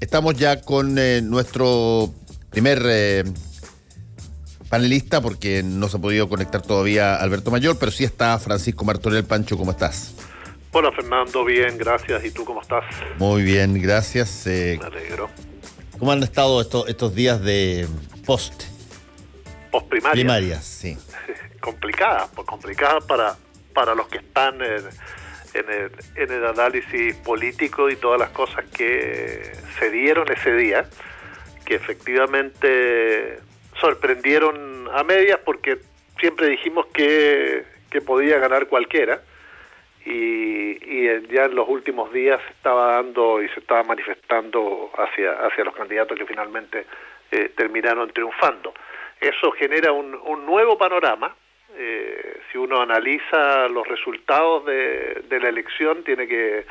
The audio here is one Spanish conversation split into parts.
Estamos ya con nuestro primer panelista, porque no se ha podido conectar todavía Alberto Mayor, pero sí está Francisco Martorell. Pancho, ¿cómo estás? Hola Fernando, bien, gracias. ¿Y tú cómo estás? Muy bien, gracias. Me alegro. ¿Cómo han estado estos días de Postprimarias? Primarias, sí. Complicadas para los que están en el análisis político y todas las cosas que se dieron ese día, que efectivamente sorprendieron a medias, porque siempre dijimos que podía ganar cualquiera, y ya en los últimos días se estaba dando y se estaba manifestando hacia los candidatos que finalmente terminaron triunfando. Eso genera un nuevo panorama. Si uno analiza los resultados de la elección, tiene que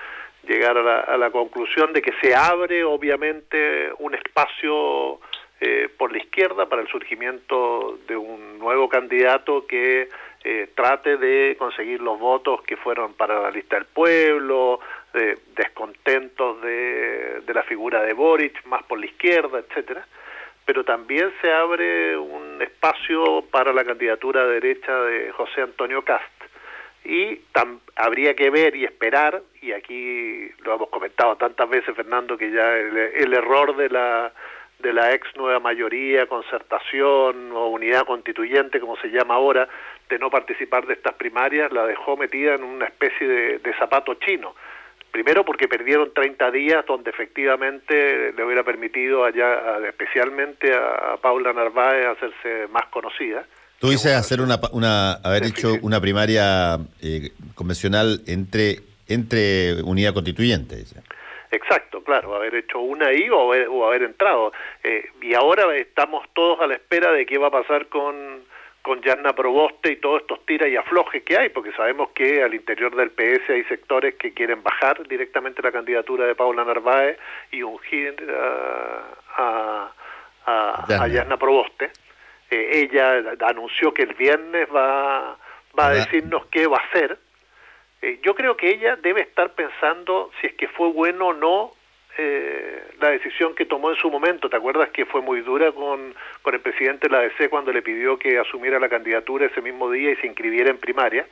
llegar a la conclusión de que se abre obviamente un espacio por la izquierda para el surgimiento de un nuevo candidato que trate de conseguir los votos que fueron para la lista del pueblo, descontentos de la figura de Boric, más por la izquierda, etcétera. Pero también se abre un espacio para la candidatura derecha de José Antonio Kast. Y habría que ver y esperar, y aquí lo hemos comentado tantas veces, Fernando, que ya el error de la ex nueva mayoría, concertación o unidad constituyente, como se llama ahora, de no participar de estas primarias, la dejó metida en una especie de zapato chino. Primero porque perdieron 30 días donde efectivamente le hubiera permitido especialmente a Paula Narváez hacerse más conocida. Tú dices haber hecho una primaria convencional entre unidad constituyente, dice. Exacto, claro, haber hecho una ahí o haber entrado. Y ahora estamos todos a la espera de qué va a pasar con Yanna Proboste y todos estos tiras y aflojes que hay, porque sabemos que al interior del PS hay sectores que quieren bajar directamente la candidatura de Paula Narváez y ungir a Yanna Proboste. Ella anunció que el viernes va a decirnos qué va a hacer. Yo creo que ella debe estar pensando si es que fue bueno o no la decisión que tomó en su momento. ¿Te acuerdas que fue muy dura con el presidente de la ADC cuando le pidió que asumiera la candidatura ese mismo día y se inscribiera en primaria?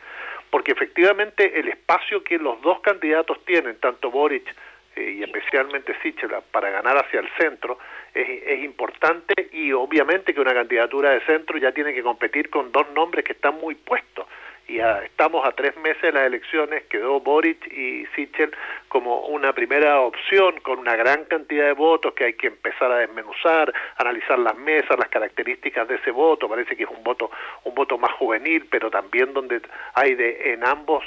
Porque efectivamente el espacio que los dos candidatos tienen, tanto Boric y especialmente Sichel, para ganar hacia el centro, es importante, y obviamente que una candidatura de centro ya tiene que competir con dos nombres que están muy puestos. Y estamos a 3 meses de las elecciones, quedó Boric y Sichel como una primera opción, con una gran cantidad de votos que hay que empezar a desmenuzar, analizar las mesas, las características de ese voto. Parece que es un voto más juvenil, pero también donde hay en ambos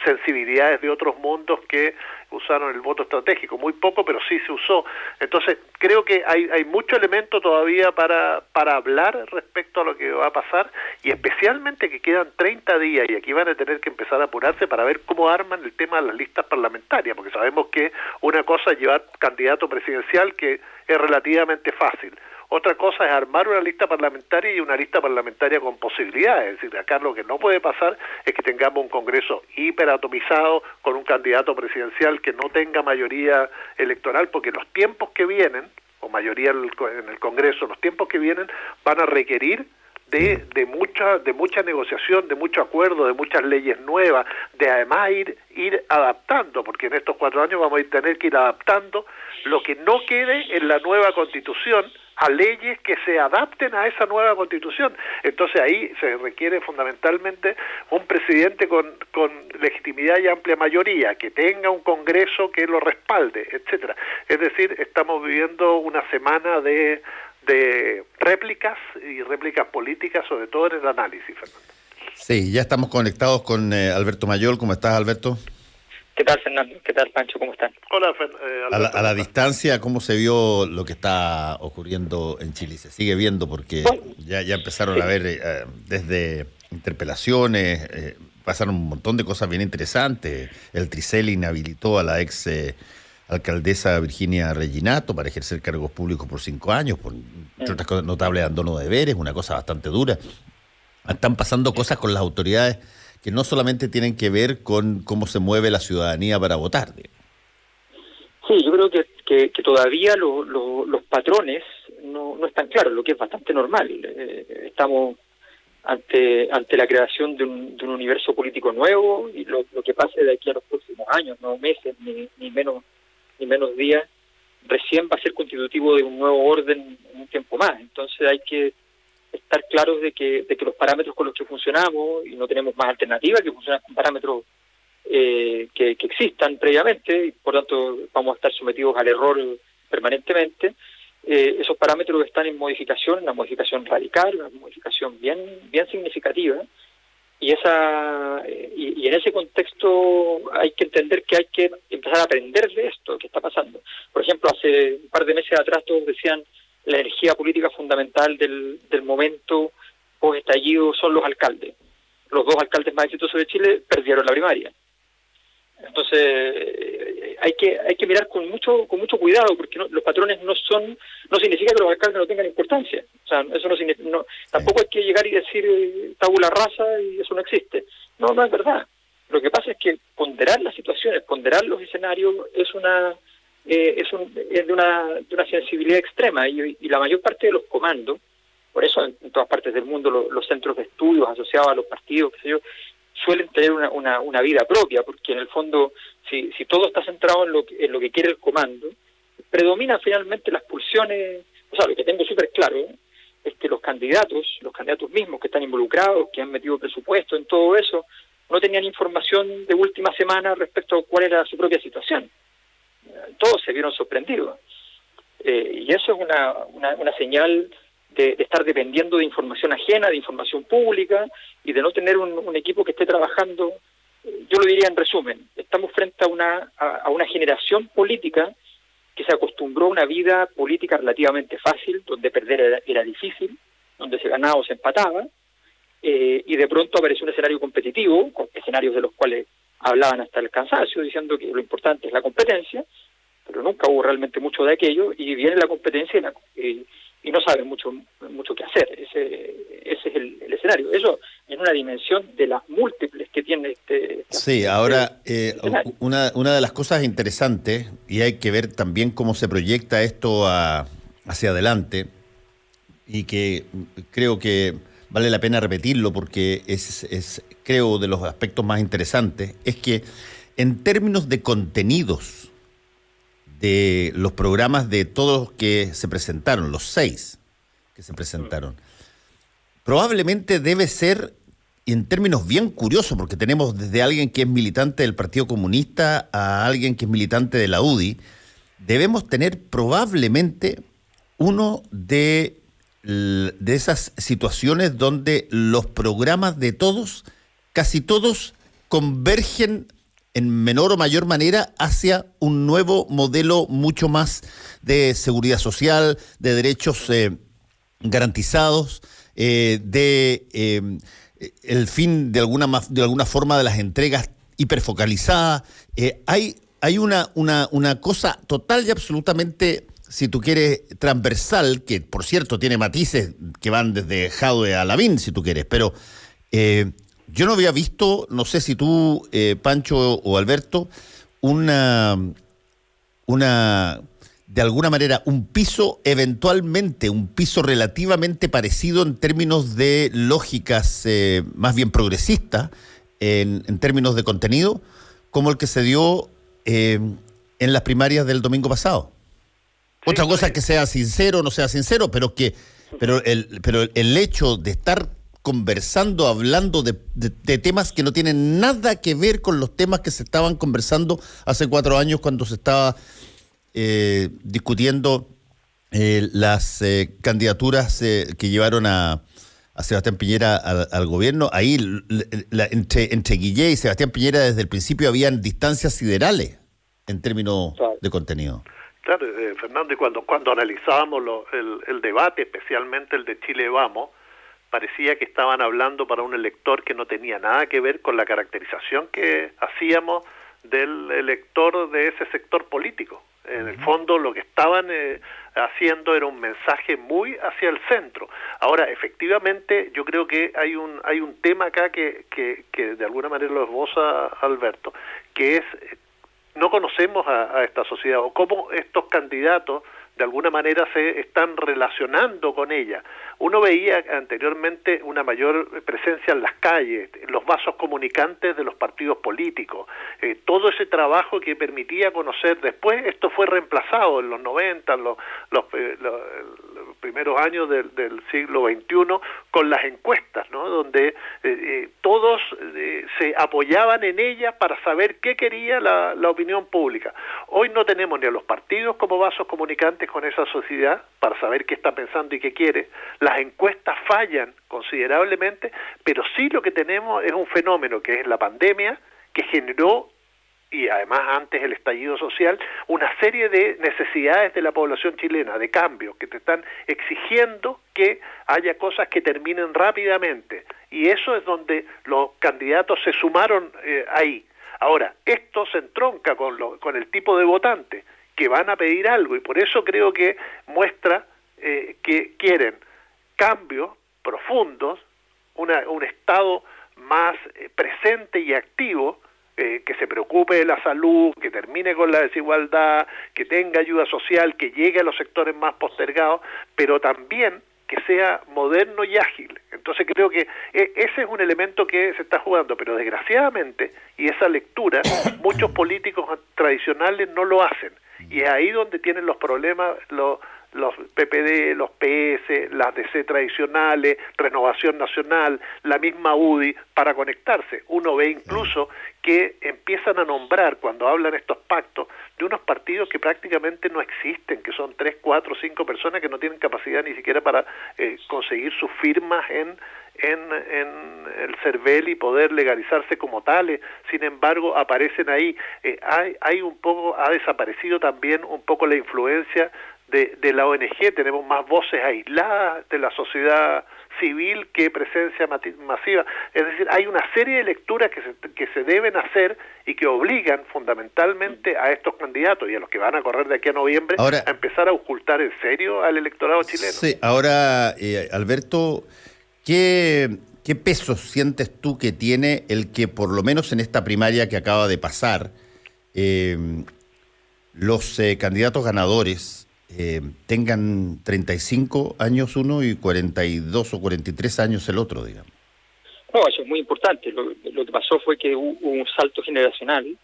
sensibilidades de otros mundos que usaron el voto estratégico, muy poco, pero sí se usó. Entonces, creo que hay mucho elemento todavía para hablar respecto a lo que va a pasar, y especialmente que quedan 30 días, y aquí van a tener que empezar a apurarse para ver cómo arman el tema de las listas parlamentarias, porque sabemos que una cosa es llevar candidato presidencial, que es relativamente fácil. Otra cosa es armar una lista parlamentaria, y una lista parlamentaria con posibilidades. Es decir, acá lo que no puede pasar es que tengamos un Congreso hiperatomizado con un candidato presidencial que no tenga mayoría electoral, porque los tiempos que vienen, o mayoría en el Congreso, los tiempos que vienen van a requerir de mucha negociación, de mucho acuerdo, de muchas leyes nuevas, de además ir adaptando, porque en estos 4 años vamos a tener que ir adaptando lo que no quede en la nueva Constitución a leyes que se adapten a esa nueva Constitución. Entonces ahí se requiere fundamentalmente un presidente con legitimidad y amplia mayoría, que tenga un Congreso que lo respalde, etcétera. Es decir, estamos viviendo una semana de réplicas y réplicas políticas, sobre todo en el análisis, Fernando. Sí, ya estamos conectados con Alberto Mayor. ¿Cómo estás, Alberto? ¿Qué tal, Fernando? ¿Qué tal, Pancho? ¿Cómo están? Hola, Alberto. A la distancia, ¿cómo se vio lo que está ocurriendo en Chile? ¿Se sigue viendo? Porque ya empezaron a ver desde interpelaciones, pasaron un montón de cosas bien interesantes. El Tricel inhabilitó a la ex alcaldesa Virginia Reginato para ejercer cargos públicos por 5 años, por entre otras cosas, notable abandono de deberes, una cosa bastante dura. Están pasando cosas con las autoridades que no solamente tienen que ver con cómo se mueve la ciudadanía para votar. Sí, yo creo que que todavía los patrones no están claros, lo que es bastante normal. Estamos ante la creación de un universo político nuevo, y lo que pase de aquí a los próximos años, no meses, ni menos días, recién va a ser constitutivo de un nuevo orden en un tiempo más. Entonces hay que estar claros de que los parámetros con los que funcionamos, y no tenemos más alternativa que funcionar con parámetros que existan previamente, y por tanto vamos a estar sometidos al error permanentemente. Esos parámetros están en modificación, una modificación radical, una modificación bien significativa, y en ese contexto hay que entender que hay que empezar a aprender de esto que está pasando. Por ejemplo, hace un par de meses atrás todos decían la energía política fundamental del momento post-estallido son los alcaldes. Los dos alcaldes más exitosos de Chile perdieron la primaria. Entonces hay que mirar con mucho cuidado, porque los patrones no significa que los alcaldes no tengan importancia. O sea, eso no significa, tampoco hay que llegar y decir tabula rasa y eso no existe. No es verdad. Lo que pasa es que ponderar las situaciones, ponderar los escenarios es de una sensibilidad extrema, y la mayor parte de los comandos, por eso en todas partes del mundo los centros de estudios asociados a los partidos, qué sé yo, suelen tener una vida propia, porque en el fondo, si todo está centrado en lo que quiere el comando, predominan finalmente las pulsiones. O sea, lo que tengo súper claro es que los candidatos mismos que están involucrados, que han metido presupuesto en todo eso, no tenían información de última semana respecto a cuál era su propia situación. Todos se vieron sorprendidos. Y eso es una señal de estar dependiendo de información ajena, de información pública, y de no tener un equipo que esté trabajando. Yo lo diría en resumen: estamos frente a una generación política que se acostumbró a una vida política relativamente fácil, donde perder era difícil, donde se ganaba o se empataba, y de pronto apareció un escenario competitivo, con escenarios de los cuales hablaban hasta el cansancio, diciendo que lo importante es la competencia, pero nunca hubo realmente mucho de aquello, y viene la competencia y no saben mucho qué hacer. Ese es el escenario. Eso en una dimensión de las múltiples que tiene Sí, ahora, una de las cosas interesantes, y hay que ver también cómo se proyecta esto hacia adelante, y que creo que vale la pena repetirlo porque es creo, de los aspectos más interesantes, es que en términos de contenidos de los programas de todos que se presentaron, los 6 que se presentaron, probablemente debe ser, en términos bien curiosos, porque tenemos desde alguien que es militante del Partido Comunista a alguien que es militante de la UDI, debemos tener probablemente uno de esas situaciones donde los programas de todos, casi todos, convergen en menor o mayor manera hacia un nuevo modelo mucho más de seguridad social, de derechos garantizados, el fin de alguna forma de las entregas hiperfocalizadas. Hay una cosa total y absolutamente, si tú quieres, transversal, que por cierto tiene matices que van desde Jadwe a Lavín, si tú quieres, pero yo no había visto, no sé si tú, Pancho o Alberto, de alguna manera, un piso relativamente parecido en términos de lógicas más bien progresistas, en términos de contenido, como el que se dio en las primarias del domingo pasado. Sí, otra cosa es que sea sincero o no sea sincero, pero el hecho de estar conversando, hablando de temas que no tienen nada que ver con los temas que se estaban conversando hace 4 años cuando se estaba discutiendo las candidaturas que llevaron a Sebastián Piñera al gobierno. Ahí entre Guillé y Sebastián Piñera desde el principio habían distancias siderales en términos de contenido. Claro, Fernando, y cuando analizábamos el debate, especialmente el de Chile Vamos, parecía que estaban hablando para un elector que no tenía nada que ver con la caracterización que hacíamos del elector de ese sector político. En el fondo lo que estaban haciendo era un mensaje muy hacia el centro. Ahora, efectivamente, yo creo que hay un tema acá que de alguna manera lo esboza Alberto, que es no conocemos a esta sociedad, o cómo estos candidatos de alguna manera se están relacionando con ella. Uno veía anteriormente una mayor presencia en las calles, en los vasos comunicantes de los partidos políticos, todo ese trabajo que permitía conocer. Después esto fue reemplazado en los 90, los primeros años del siglo XXI, con las encuestas, ¿no? Donde todos se apoyaban en ellas para saber qué quería la opinión pública. Hoy no tenemos ni a los partidos como vasos comunicantes con esa sociedad para saber qué está pensando y qué quiere. Las encuestas fallan considerablemente, pero sí lo que tenemos es un fenómeno que es la pandemia, que generó, y además antes el estallido social, una serie de necesidades de la población chilena, de cambios, que te están exigiendo que haya cosas que terminen rápidamente. Y eso es donde los candidatos se sumaron ahí. Ahora, esto se entronca con el tipo de votante que van a pedir algo, y por eso creo que muestra que quieren cambios profundos, un Estado más presente y activo, que se preocupe de la salud, que termine con la desigualdad, que tenga ayuda social, que llegue a los sectores más postergados, pero también que sea moderno y ágil. Entonces creo que ese es un elemento que se está jugando, pero desgraciadamente, y esa lectura, muchos políticos tradicionales no lo hacen, y es ahí donde tienen los problemas los PPD, los PS, las DC tradicionales, Renovación Nacional, la misma UDI, para conectarse. Uno ve incluso que empiezan a nombrar, cuando hablan estos pactos, de unos partidos que prácticamente no existen, que son 3, 4, 5 personas que no tienen capacidad ni siquiera para conseguir sus firmas en el CERVEL y poder legalizarse como tales. Sin embargo, aparecen ahí. Hay un poco, ha desaparecido también un poco la influencia de la ONG. Tenemos más voces aisladas de la sociedad civil que presencia masiva. Es decir, hay una serie de lecturas que se deben hacer y que obligan fundamentalmente a estos candidatos y a los que van a correr de aquí a noviembre a empezar a ocultar en serio al electorado chileno. Sí, ahora, Alberto, ¿qué peso sientes tú que tiene el que, por lo menos en esta primaria que acaba de pasar, los candidatos ganadores tengan 35 años uno y 42 o 43 años el otro, digamos? No, eso es muy importante. Lo que pasó fue que hubo un salto generacional.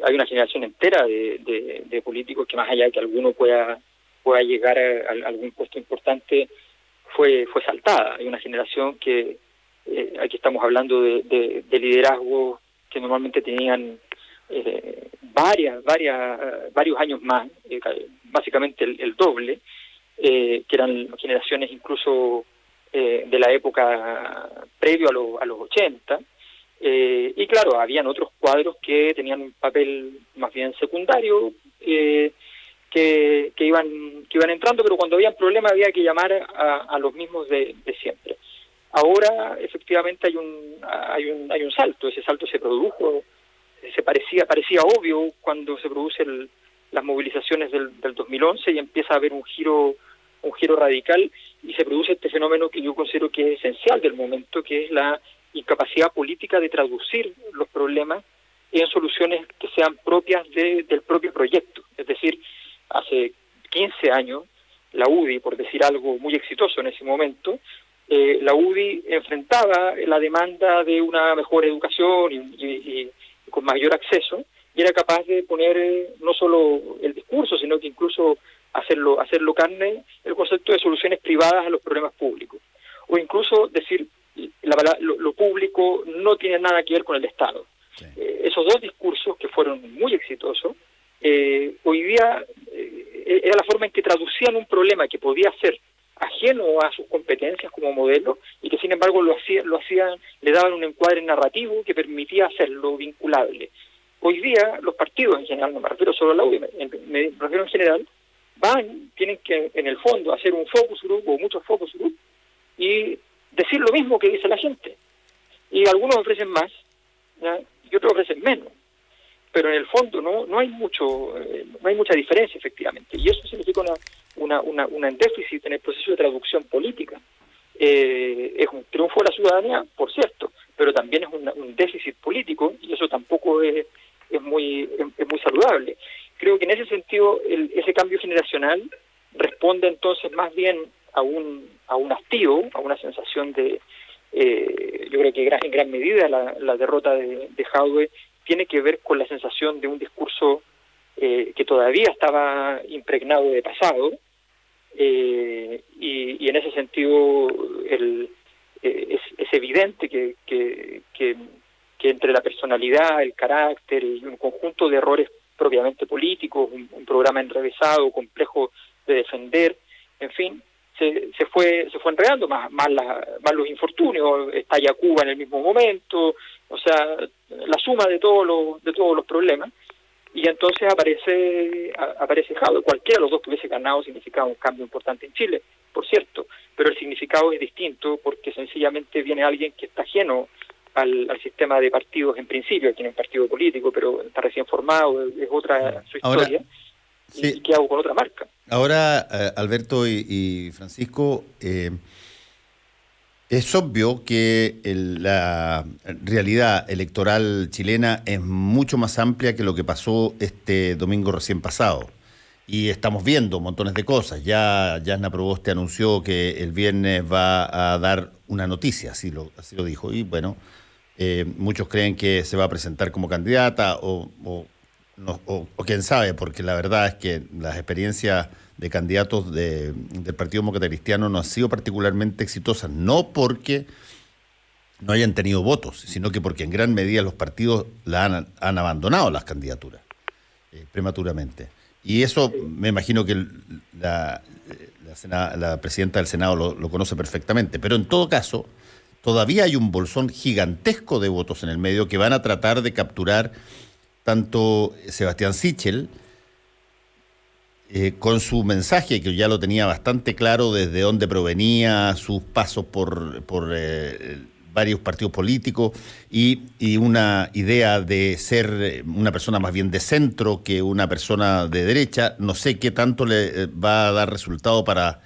Hay una generación entera de políticos que, más allá de que alguno pueda llegar a algún puesto importante, fue saltada. Hay una generación que aquí estamos hablando de liderazgos que normalmente tenían varios años más, básicamente el doble, que eran generaciones incluso de la época previo a los 80, y claro, habían otros cuadros que tenían un papel más bien secundario, que iban entrando, pero cuando habían problemas había que llamar a los mismos de siempre. Ahora efectivamente hay un salto. Ese salto se produjo, parecía obvio cuando se producen las movilizaciones del 2011 y empieza a haber un giro radical, y se produce este fenómeno que yo considero que es esencial del momento, que es la incapacidad política de traducir los problemas en soluciones que sean propias del propio proyecto. Es decir, hace 15 años la UDI, por decir algo muy exitoso en ese momento, la UDI enfrentaba la demanda de una mejor educación y con mayor acceso, y era capaz de poner no solo el discurso, sino que incluso hacerlo carne el concepto de soluciones privadas a los problemas públicos. O incluso decir, lo público no tiene nada que ver con el Estado. Sí. Esos dos discursos, que fueron muy exitosos, hoy día era la forma en que traducían un problema que podía ser ajeno a sus competencias como modelo, y que sin embargo lo hacían, le daban un encuadre narrativo que permitía hacerlo vinculable. Hoy día los partidos en general, no me refiero solo a la UDI, me refiero en general, tienen que en el fondo hacer un focus group o muchos focus group y decir lo mismo que dice la gente. Y algunos ofrecen más, ¿ya? Y otros ofrecen menos. Pero en el fondo no hay mucha diferencia, efectivamente, y eso significa un déficit en el proceso de traducción política. Es un triunfo de la ciudadanía, por cierto, pero también es un déficit político, y eso tampoco es es muy saludable. Creo que en ese sentido ese cambio generacional responde entonces más bien a un hastío, a una sensación de, yo creo que en gran medida la derrota de Jadwe tiene que ver con la sensación de un discurso que todavía estaba impregnado de pasado, y en ese sentido es evidente que entre la personalidad, el carácter y un conjunto de errores propiamente políticos, un programa enrevesado, complejo de defender, en fin, se fue enredando, más los infortunios, estalla Cuba en el mismo momento, o sea, la suma de todos los problemas, y entonces aparece Jadwe. Cualquiera de los dos que hubiese ganado significaba un cambio importante en Chile, por cierto, pero el significado es distinto porque sencillamente viene alguien que está ajeno al sistema de partidos en principio, tiene un partido político, pero está recién formado, es otra su historia. Ahora, sí. ¿Y qué hago con otra marca? Ahora, Alberto y Francisco, es obvio que la realidad electoral chilena es mucho más amplia que lo que pasó este domingo recién pasado. Y estamos viendo montones de cosas. Ya Jasna Proboste anunció que el viernes va a dar una noticia, así lo dijo. Y bueno, muchos creen que se va a presentar como candidata o quién sabe, porque la verdad es que las experiencias de candidatos del Partido Demócrata Cristiano no han sido particularmente exitosas, no porque no hayan tenido votos, sino que porque en gran medida los partidos han abandonado las candidaturas prematuramente. Y eso me imagino que la presidenta del Senado lo conoce perfectamente, pero en todo caso todavía hay un bolsón gigantesco de votos en el medio que van a tratar de capturar tanto Sebastián Sichel, con su mensaje, que ya lo tenía bastante claro desde dónde provenía, sus pasos por varios partidos políticos y una idea de ser una persona más bien de centro que una persona de derecha. No sé qué tanto le va a dar resultado para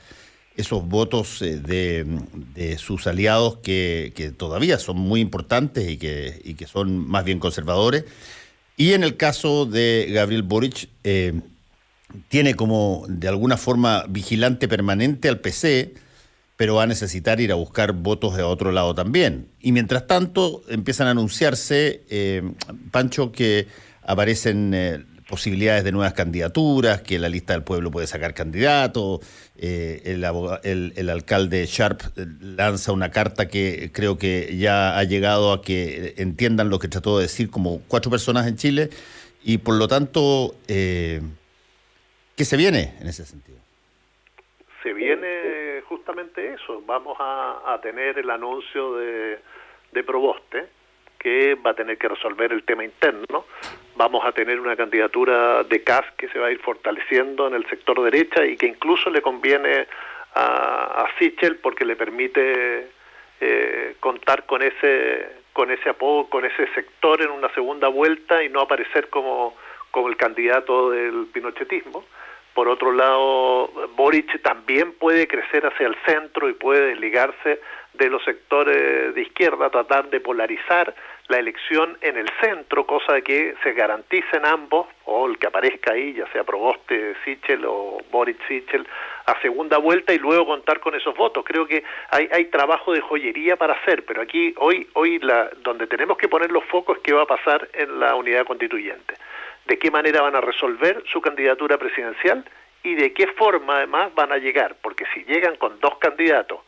esos votos de sus aliados que todavía son muy importantes y que son más bien conservadores. Y en el caso de Gabriel Boric, tiene como de alguna forma vigilante permanente al PC, pero va a necesitar ir a buscar votos de otro lado también. Y mientras tanto empiezan a anunciarse, Pancho, que aparecen posibilidades de nuevas candidaturas, que la lista del pueblo puede sacar candidatos, el alcalde Sharp lanza una carta que creo que ya ha llegado a que entiendan lo que trató de decir como 4 personas en Chile, y por lo tanto, ¿qué se viene en ese sentido? Se viene justamente eso. Vamos a tener el anuncio de Proboste, que va a tener que resolver el tema interno. Vamos a tener una candidatura de Kast que se va a ir fortaleciendo en el sector derecha y que incluso le conviene a Sichel porque le permite contar con ese apoyo, con ese sector en una segunda vuelta y no aparecer como el candidato del pinochetismo. Por otro lado, Boric también puede crecer hacia el centro y puede desligarse de los sectores de izquierda, tratar de polarizar la elección en el centro, cosa que se garanticen ambos, o el que aparezca ahí, ya sea Proboste Sichel o Boric Sichel, a segunda vuelta y luego contar con esos votos. Creo que hay trabajo de joyería para hacer, pero aquí hoy donde tenemos que poner los focos es qué va a pasar en la unidad constituyente. De qué manera van a resolver su candidatura presidencial y de qué forma además van a llegar, porque si llegan con 2 candidatos,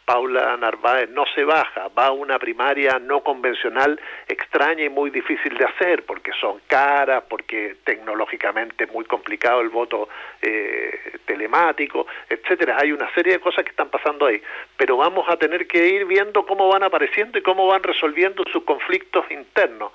Paula Narváez no se baja, va a una primaria no convencional extraña y muy difícil de hacer, porque son caras, porque tecnológicamente es muy complicado el voto telemático, etcétera. Hay una serie de cosas que están pasando ahí, pero vamos a tener que ir viendo cómo van apareciendo y cómo van resolviendo sus conflictos internos.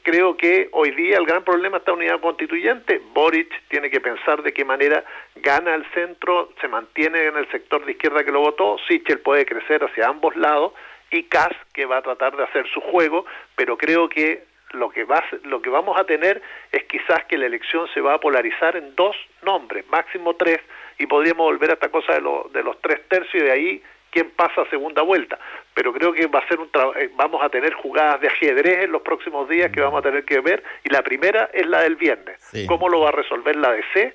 Creo que hoy día el gran problema está en la unidad constituyente. Boric tiene que pensar de qué manera gana el centro, se mantiene en el sector de izquierda que lo votó, Sichel puede crecer hacia ambos lados y Kast que va a tratar de hacer su juego, pero creo que lo que vamos a tener es quizás que la elección se va a polarizar en 2 nombres, máximo 3, y podríamos volver a esta cosa de los 3 tercios y de ahí quién pasa a segunda vuelta, pero creo que va a ser vamos a tener jugadas de ajedrez en los próximos días que vamos a tener que ver, y la primera es la del viernes. Sí. ¿Cómo lo va a resolver la DC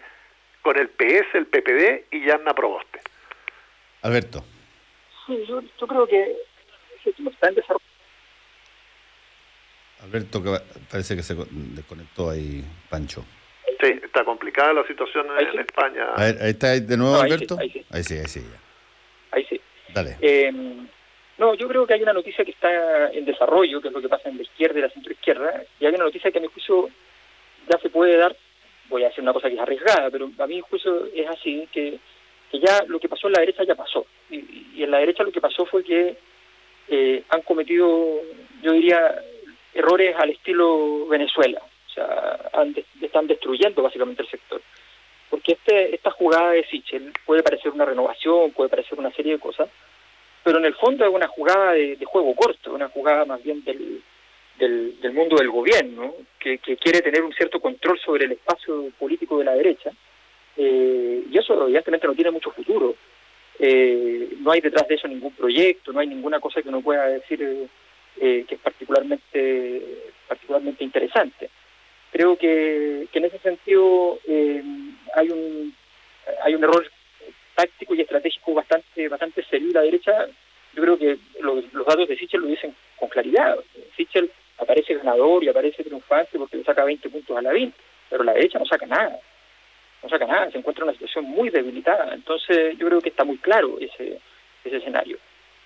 con el PS, el PPD y Yanna Proboste? Alberto. Sí, yo creo que ese tema está en desarrollo. Alberto, que parece que se desconectó ahí, Pancho. Sí, está complicada la situación en España. A ver, ahí está de nuevo, Alberto. Ahí sí. Ahí sí. Ahí sí. Dale. No, yo creo que hay una noticia que está en desarrollo, que es lo que pasa en la izquierda y la centroizquierda, y hay una noticia que a mi juicio ya se puede dar. Voy a hacer una cosa que es arriesgada, pero a mi juicio es así, que ya lo que pasó en la derecha ya pasó. Y en la derecha lo que pasó fue que han cometido, yo diría, errores al estilo Venezuela. O sea, están destruyendo básicamente el sector. Porque esta jugada de Sichel puede parecer una renovación, puede parecer una serie de cosas, pero en el fondo es una jugada de juego corto, una jugada más bien del mundo del gobierno, que quiere tener un cierto control sobre el espacio político de la derecha, y eso evidentemente no tiene mucho futuro. No hay detrás de eso ningún proyecto, no hay ninguna cosa que uno pueda decir que es particularmente interesante. Creo que en ese sentido hay un error táctico y estratégico bastante serio de la derecha. Yo creo que los datos de Sichel lo dicen con claridad. Sichel aparece ganador y aparece triunfante porque le saca 20 puntos a Lavín, pero la derecha no saca nada, se encuentra en una situación muy debilitada. Entonces yo creo que está muy claro ese escenario,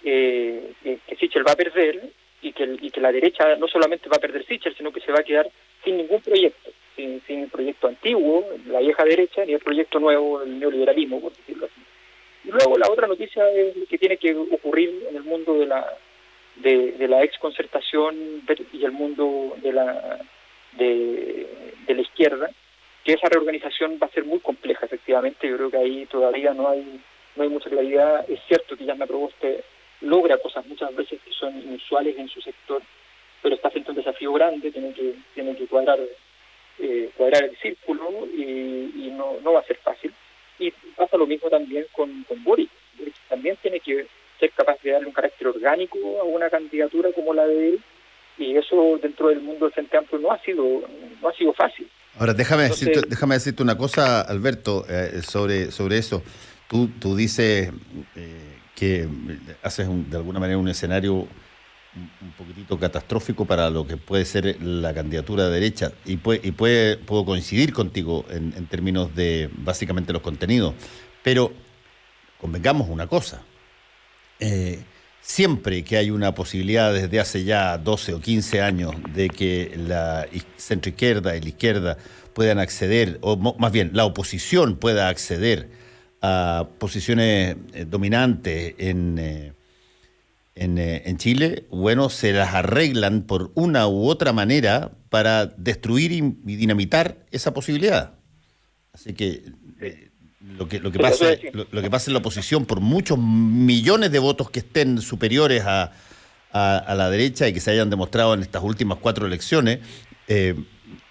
que Sichel va a perder y que la derecha no solamente va a perder Sichel, sino que se va a quedar sin ningún proyecto, sin el proyecto antiguo, la vieja derecha, ni el proyecto nuevo, el neoliberalismo, por decirlo así. Y luego la otra noticia es que tiene que ocurrir en el mundo de la exconcertación y el mundo de la izquierda, que esa reorganización va a ser muy compleja, efectivamente. Yo creo que ahí todavía no hay mucha claridad. Es cierto que Yanna Proboste logra cosas muchas veces que son inusuales en su sector, pero está frente a un desafío grande, tiene que cuadrar el círculo y no va a ser fácil. Y pasa lo mismo también con Boric. Boric también tiene que ser capaz de darle un carácter orgánico a una candidatura como la de él, y eso dentro del mundo del Frente Amplio no ha sido fácil. Ahora, déjame decirte una cosa, Alberto, sobre eso. Tú dices que haces de alguna manera un escenario un poquitito catastrófico para lo que puede ser la candidatura de derecha, y puedo coincidir contigo en términos de básicamente los contenidos, pero convengamos una cosa, siempre que hay una posibilidad desde hace ya 12 o 15 años de que la centroizquierda y la izquierda puedan acceder, o más bien la oposición pueda acceder a posiciones dominantes en Chile, bueno, se las arreglan por una u otra manera para destruir y dinamitar esa posibilidad. Así que lo que pasa en la oposición, por muchos millones de votos que estén superiores a la derecha y que se hayan demostrado en estas últimas 4 elecciones,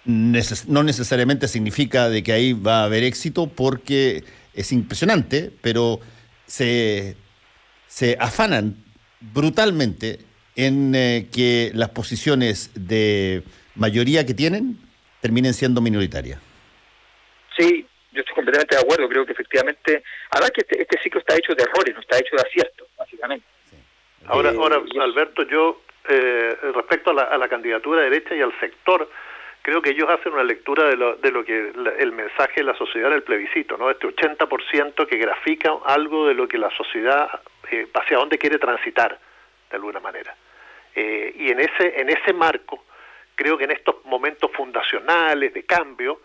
no necesariamente significa de que ahí va a haber éxito, porque es impresionante, pero se afanan brutalmente en que las posiciones de mayoría que tienen terminen siendo minoritarias. Sí, yo estoy completamente de acuerdo. Creo que efectivamente, además que este ciclo está hecho de errores, no está hecho de aciertos, básicamente. Sí. Ahora, Alberto, yo respecto a la candidatura de derecha y al sector, creo que ellos hacen una lectura de lo que el mensaje de la sociedad en el plebiscito, ¿no? Este 80% que grafica algo de lo que la sociedad hacia dónde quiere transitar, de alguna manera. Y en ese marco, creo que en estos momentos fundacionales de cambio,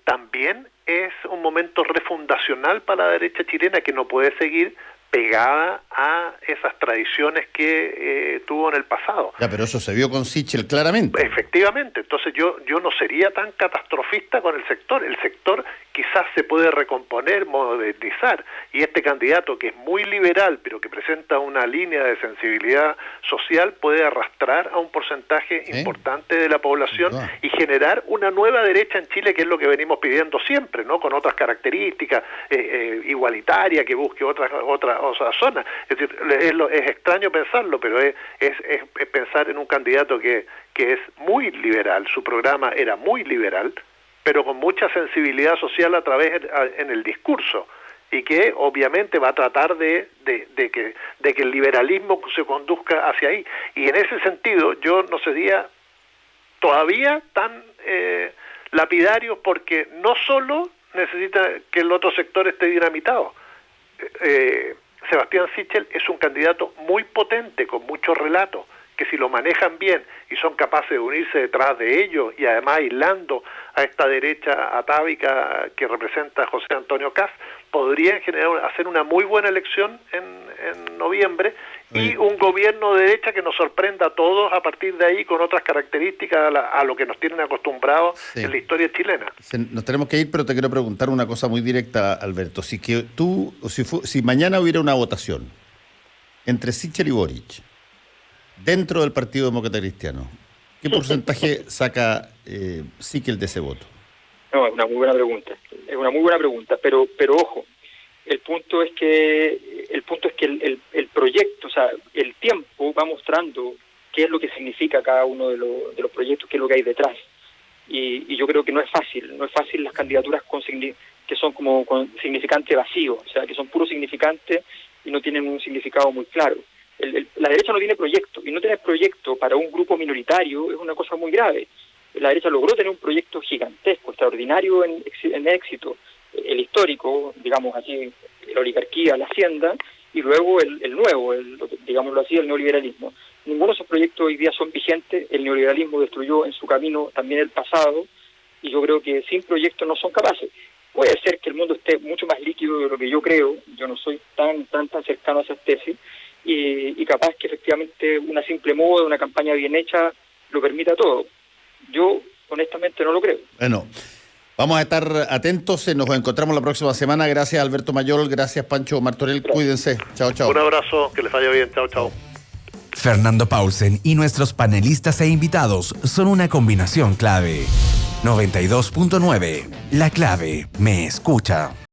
también es un momento refundacional para la derecha chilena, que no puede seguir pegada a esas tradiciones que tuvo en el pasado. Ya, pero eso se vio con Sichel claramente. Efectivamente, entonces yo no sería tan catastrofista con el sector. El sector quizás se puede recomponer, modernizar, y este candidato, que es muy liberal, pero que presenta una línea de sensibilidad social, puede arrastrar a un porcentaje importante de la población y generar una nueva derecha en Chile, que es lo que venimos pidiendo siempre, ¿no? Con otras características, igualitaria, que busque otra otra zona. Es decir, es extraño pensarlo, pero es pensar en un candidato que es muy liberal, su programa era muy liberal, pero con mucha sensibilidad social a través en el discurso, y que obviamente va a tratar de que el liberalismo se conduzca hacia ahí. Y en ese sentido yo no sería todavía tan lapidario, porque no solo necesita que el otro sector esté dinamitado. Sebastián Sichel es un candidato muy potente, con mucho relato, que si lo manejan bien y son capaces de unirse detrás de ellos, y además aislando a esta derecha atávica que representa a José Antonio Kast, podrían hacer una muy buena elección en noviembre, y un gobierno de derecha que nos sorprenda a todos a partir de ahí, con otras características a lo que nos tienen acostumbrados en la historia chilena. Nos tenemos que ir, pero te quiero preguntar una cosa muy directa, Alberto. Si mañana hubiera una votación entre Sichel y Boric dentro del Partido Demócrata Cristiano, ¿qué porcentaje saca Sichel de ese voto? No, es una muy buena pregunta. Es una muy buena pregunta, pero ojo, el punto es que el proyecto, o sea, el tiempo va mostrando qué es lo que significa cada uno de los proyectos, qué es lo que hay detrás. Y yo creo que no es fácil las candidaturas que son como con significante vacío, o sea, que son puros significantes y no tienen un significado muy claro. La derecha no tiene proyecto, y no tener proyecto para un grupo minoritario es una cosa muy grave. La derecha logró tener un proyecto gigantesco, extraordinario en éxito, el histórico, digamos así, la oligarquía, la hacienda, y luego el nuevo, digámoslo así, el neoliberalismo. Ninguno de esos proyectos hoy día son vigentes. El neoliberalismo destruyó en su camino también el pasado, y yo creo que sin proyectos no son capaces. Puede ser que el mundo esté mucho más líquido de lo que yo creo, yo no soy tan cercano a esas tesis, y capaz que efectivamente una simple moda, una campaña bien hecha, lo permita todo. Yo honestamente no lo creo. Bueno, vamos a estar atentos, nos encontramos la próxima semana. Gracias Alberto Mayol, gracias Pancho Martorell, cuídense. Chao, chao. Un abrazo, que les vaya bien, chao, chao. Fernando Paulsen y nuestros panelistas e invitados son una combinación clave. 92.9, La Clave, me escucha.